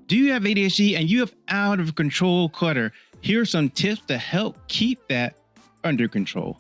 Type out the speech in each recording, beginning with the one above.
Do you have ADHD and you have out of control clutter? Here are some tips to help keep that under control.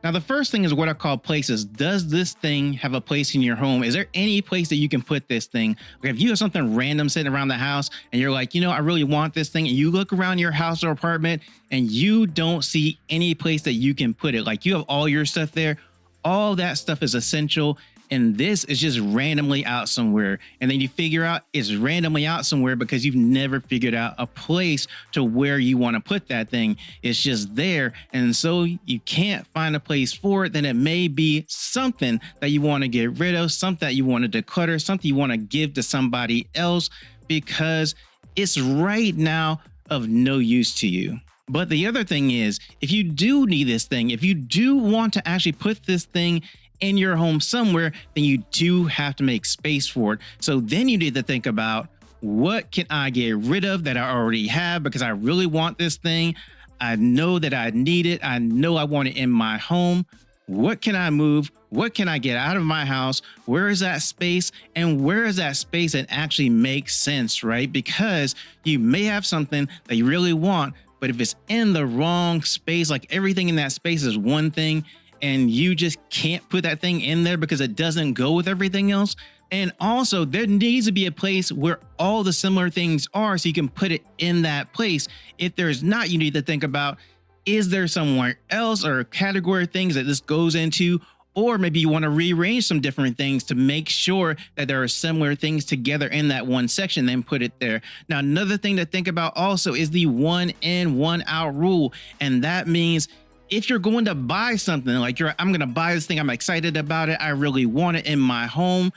Now, the first thing is what I call places. Does this thing have a place in your home? Is there any place that you can put this thing? Okay, if you have something random sitting around the house and you're like, I really want this thing, and you look around your house or apartment and you don't see any place that you can put it, like you have all your stuff there, all that stuff is essential. And this is just randomly out somewhere. And then you figure out it's randomly out somewhere because you've never figured out a place to where you want to put that thing. It's just there. And so you can't find a place for it. Then it may be something that you want to get rid of, something that you want to declutter, something you want to give to somebody else because it's right now of no use to you. But the other thing is, if you do need this thing, if you do want to actually put this thing in your home somewhere, then you do have to make space for it. So then you need to think about, what can I get rid of that I already have because I really want this thing? I know that I need it. I know I want it in my home. What can I move? What can I get out of my house? Where is that space? And where is that space that actually makes sense, right? Because you may have something that you really want, but if it's in the wrong space, like everything in that space is one thing, and you just can't put that thing in there because it doesn't go with everything else. And also, there needs to be a place where all the similar things are so you can put it in that place. If there's not, you need to think about, is there somewhere else or a category of things that this goes into? Or maybe you want to rearrange some different things to make sure that there are similar things together in that one section, then put it there. Now, another thing to think about also is the 1 in, 1 out rule. And that means if you're going to buy something, like I'm going to buy this thing, I'm excited about it, I really want it in my home,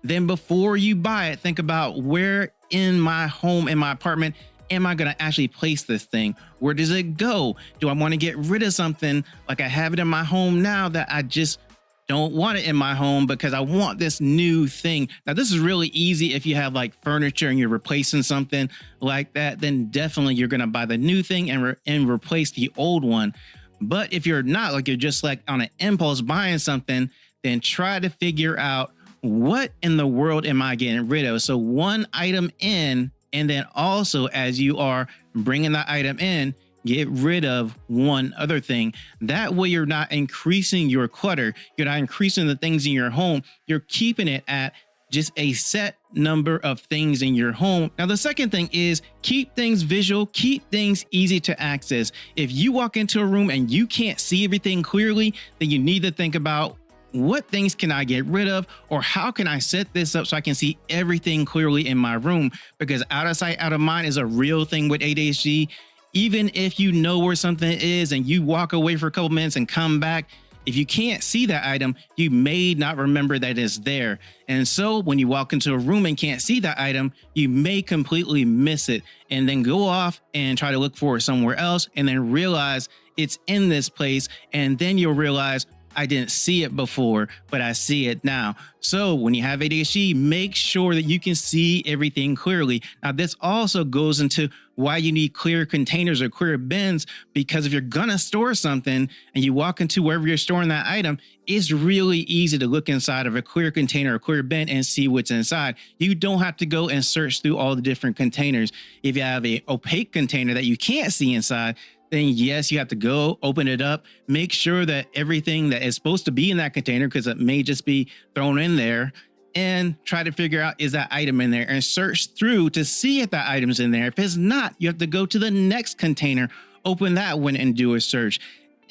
then before you buy it, think about, where in my home, in my apartment, am I going to actually place this thing? Where does it go? Do I want to get rid of something like I have it in my home now that I just don't want it in my home because I want this new thing? Now, this is really easy if you have like furniture and you're replacing something like that, then definitely you're going to buy the new thing and replace the old one. But if you're not, like you're just like on an impulse buying something, then try to figure out, what in the world am I getting rid of? So one item in, and then also as you are bringing that item in, get rid of one other thing. That way you're not increasing your clutter. You're not increasing the things in your home. You're keeping it at just a set number of things in your home. Now, the second thing is keep things visual, keep things easy to access. If you walk into a room and you can't see everything clearly, then you need to think about, what things can I get rid of, or how can I set this up so I can see everything clearly in my room? Because out of sight, out of mind is a real thing with ADHD. Even if you know where something is and you walk away for a couple minutes and come back, if you can't see that item, you may not remember that it's there. And so when you walk into a room and can't see that item, you may completely miss it and then go off and try to look for it somewhere else and then realize it's in this place. And then you'll realize, I didn't see it before, but I see it now. So when you have ADHD, make sure that you can see everything clearly. Now, this also goes into why you need clear containers or clear bins, because if you're going to store something and you walk into wherever you're storing that item, it's really easy to look inside of a clear container or clear bin and see what's inside. You don't have to go and search through all the different containers. If you have an opaque container that you can't see inside, then yes, you have to go open it up, make sure that everything that is supposed to be in that container, because it may just be thrown in there, and try to figure out, is that item in there, and search through to see if that item's in there. If it's not, you have to go to the next container, open that one and do a search.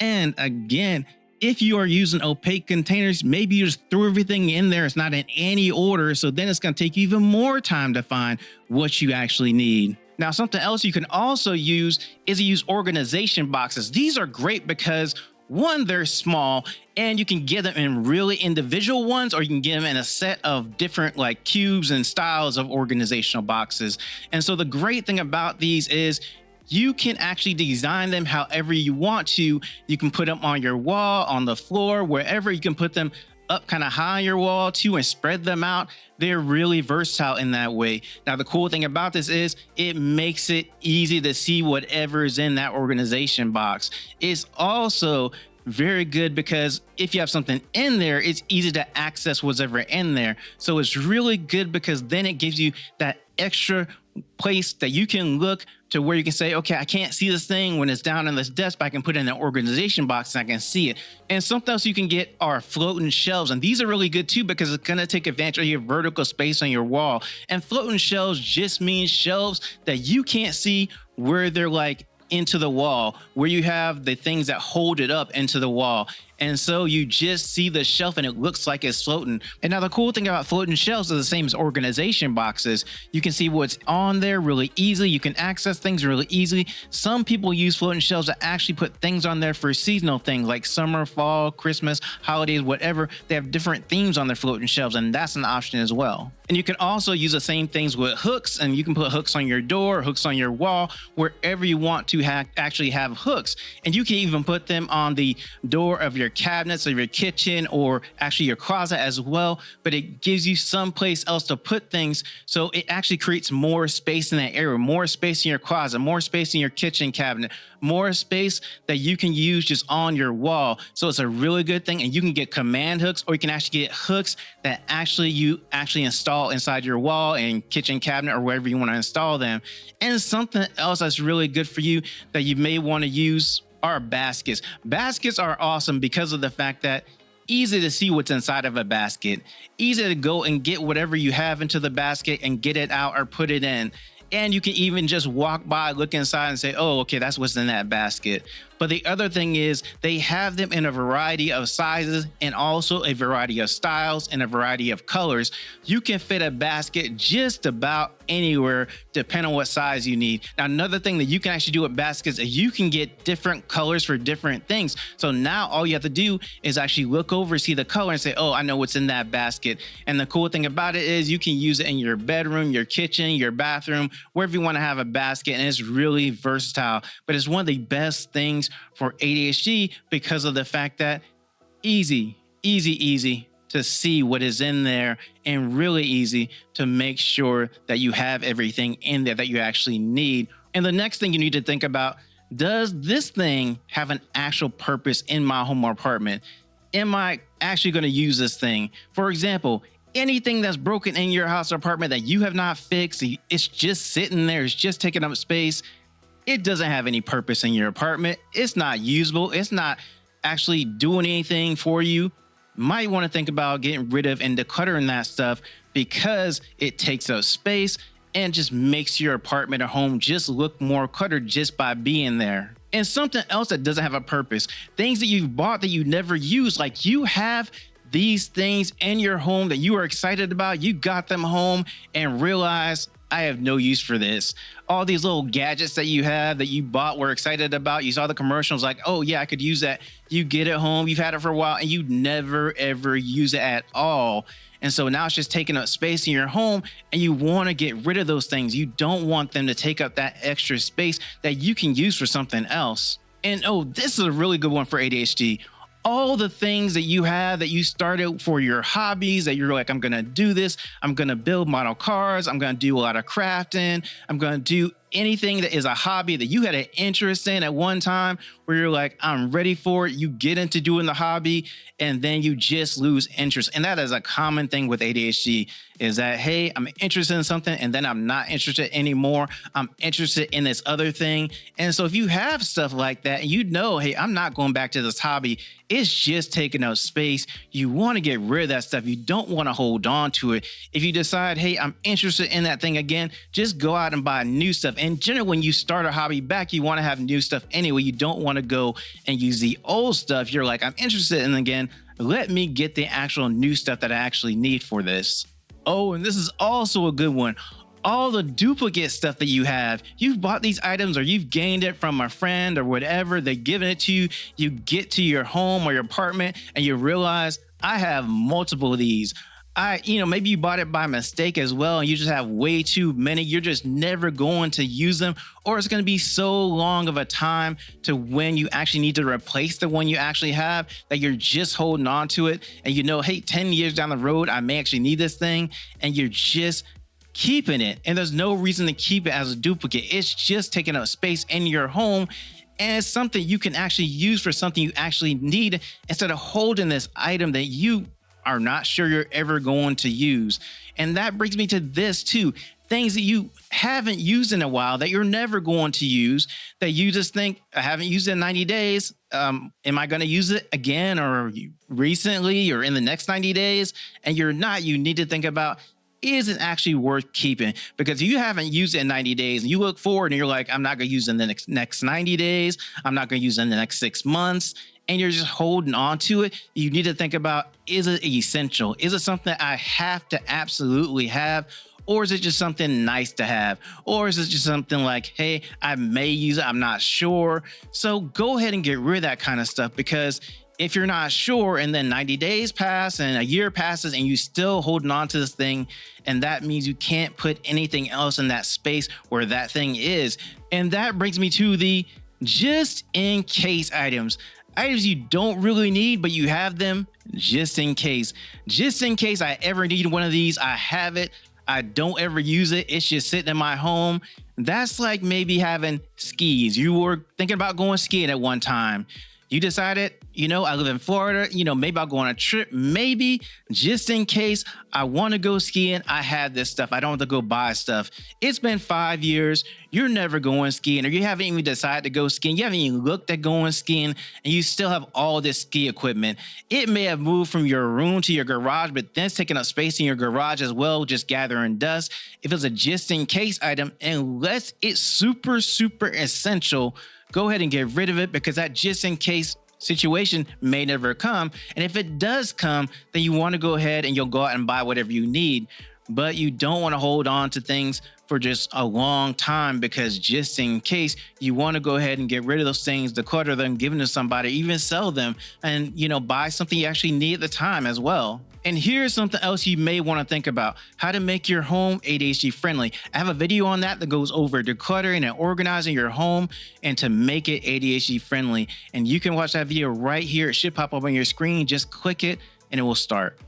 And again, if you are using opaque containers, maybe you just threw everything in there. It's not in any order. So then it's going to take you even more time to find what you actually need. Now, something else you can also use is use organization boxes. These are great because, one, they're small and you can get them in really individual ones, or you can get them in a set of different like cubes and styles of organizational boxes. And so the great thing about these is you can actually design them however you want to. You can put them on your wall, on the floor, wherever. You can put them up kind of high on your wall too and spread them out. They're really versatile in that way. Now, the cool thing about this is it makes it easy to see whatever is in that organization box. It's also very good because if you have something in there, it's easy to access whatever in there. So it's really good because then it gives you that extra place that you can look to where you can say, okay, I can't see this thing when it's down on this desk, but I can put it in an organization box and I can see it. And something else you can get are floating shelves. And these are really good too, because it's going to take advantage of your vertical space on your wall. And floating shelves just means shelves that you can't see where they're like into the wall, where you have the things that hold it up into the wall. And so you just see the shelf and it looks like it's floating. And now the cool thing about floating shelves is the same as organization boxes. You can see what's on there really easily. You can access things really easily. Some people use floating shelves to actually put things on there for seasonal things like summer, fall, Christmas, holidays, whatever. They have different themes on their floating shelves, and that's an option as well. And you can also use the same things with hooks, and you can put hooks on your door, hooks on your wall, wherever you want to actually have hooks. And you can even put them on the door of your cabinets of your kitchen, or actually your closet as well. But it gives you someplace else to put things, so it actually creates more space in that area, more space in your closet, more space in your kitchen cabinet, more space that you can use just on your wall. So it's a really good thing. And you can get command hooks, or you can actually get hooks that you install inside your wall and kitchen cabinet or wherever you want to install them. And something else that's really good for you that you may want to use are baskets. Baskets are awesome because of the fact that easy to see what's inside of a basket, easy to go and get whatever you have into the basket and get it out or put it in. And you can even just walk by, look inside and say, oh, okay, that's what's in that basket. But the other thing is they have them in a variety of sizes and also a variety of styles and a variety of colors. You can fit a basket just about anywhere, depending on what size you need. Now, another thing that you can actually do with baskets is you can get different colors for different things. So now all you have to do is actually look over, see the color and say, oh, I know what's in that basket. And the cool thing about it is you can use it in your bedroom, your kitchen, your bathroom, wherever you want to have a basket. And it's really versatile, but it's one of the best things for ADHD because of the fact that easy to see what is in there, and really easy to make sure that you have everything in there that you actually need. And the next thing you need to think about, does this thing have an actual purpose in my home or apartment? Am I actually going to use this thing? For example, anything that's broken in your house or apartment that you have not fixed, it's just sitting there, it's just taking up space. It doesn't have any purpose in your apartment. It's not usable. It's not actually doing anything for you. Might want to think about getting rid of and decluttering that stuff, because it takes up space and just makes your apartment or home just look more cluttered just by being there. And something else that doesn't have a purpose, things that you've bought that you never use, like you have these things in your home that you are excited about. You got them home and realize, I have no use for this. All these little gadgets that you have that you bought, were excited about. You saw the commercials like, oh yeah, I could use that. You get it home, you've had it for a while and you never ever use it at all. And so now it's just taking up space in your home, and you want to get rid of those things. You don't want them to take up that extra space that you can use for something else. And oh, this is a really good one for ADHD. All the things that you have that you started for your hobbies, that you're like, I'm going to do this. I'm going to build model cars. I'm going to do a lot of crafting. I'm going to do anything that is a hobby that you had an interest in at one time, where you're like, I'm ready for it. You get into doing the hobby and then you just lose interest. And that is a common thing with ADHD, is that, hey, I'm interested in something and then I'm not interested anymore. I'm interested in this other thing. And so if you have stuff like that and you know, hey, I'm not going back to this hobby, it's just taking up space, you want to get rid of that stuff. You don't want to hold on to it. If you decide, hey, I'm interested in that thing again, just go out and buy new stuff. And generally, when you start a hobby back, you want to have new stuff anyway. You don't want to go and use the old stuff. You're like, I'm interested in again. Let me get the actual new stuff that I actually need for this. Oh, and this is also a good one. All the duplicate stuff that you have, you've bought these items or you've gained it from a friend or whatever, they're giving it to you. You get to your home or your apartment and you realize, I have multiple of these. Maybe you bought it by mistake as well, and you just have way too many. You're just never going to use them, or it's going to be so long of a time to when you actually need to replace the one you actually have that you're just holding on to it. And hey, 10 years down the road, I may actually need this thing, and you're just keeping it. And there's no reason to keep it as a duplicate. It's just taking up space in your home. And it's something you can actually use for something you actually need, instead of holding this item that you are not sure you're ever going to use. And that brings me to this too. things that you haven't used in a while that you're never going to use, that you just think, I haven't used it in 90 days. Am I going to use it again or recently or in the next 90 days? And you're not. You need to think about, is it actually worth keeping? Because if you haven't used it in 90 days and you look forward and you're like, I'm not going to use it in the next 90 days. I'm not going to use it in the next 6 months. And you're just holding on to it. You need to think about, is it essential? Is it something that I have to absolutely have? Or is it just something nice to have? Or is it just something like, hey, I may use it, I'm not sure. So go ahead and get rid of that kind of stuff, because if you're not sure and then 90 days pass and a year passes and you still holding on to this thing, and that means you can't put anything else in that space where that thing is. And that brings me to the just in case items. Items you don't really need, but you have them just in case. Just in case I ever need one of these, I have it. I don't ever use it. It's just sitting in my home. That's like maybe having skis. You were thinking about going skiing at one time. You decided, I live in Florida, maybe I'll go on a trip. Maybe just in case I want to go skiing, I have this stuff. I don't have to go buy stuff. It's been 5 years. You're never going skiing, or you haven't even decided to go skiing. You haven't even looked at going skiing, and you still have all this ski equipment. It may have moved from your room to your garage, but then it's taking up space in your garage as well, just gathering dust. If it's a just in case item, unless it's super, super essential, go ahead and get rid of it, because that just in case situation may never come. And if it does come, then you want to go ahead and you'll go out and buy whatever you need. But you don't want to hold on to things for just a long time, because just in case, you want to go ahead and get rid of those things, declutter them, give them to somebody, even sell them, and buy something you actually need at the time as well. And here's something else you may want to think about: how to make your home ADHD friendly. I have a video on that goes over decluttering and organizing your home and to make it ADHD friendly. And you can watch that video right here. It should pop up on your screen. Just click it and it will start.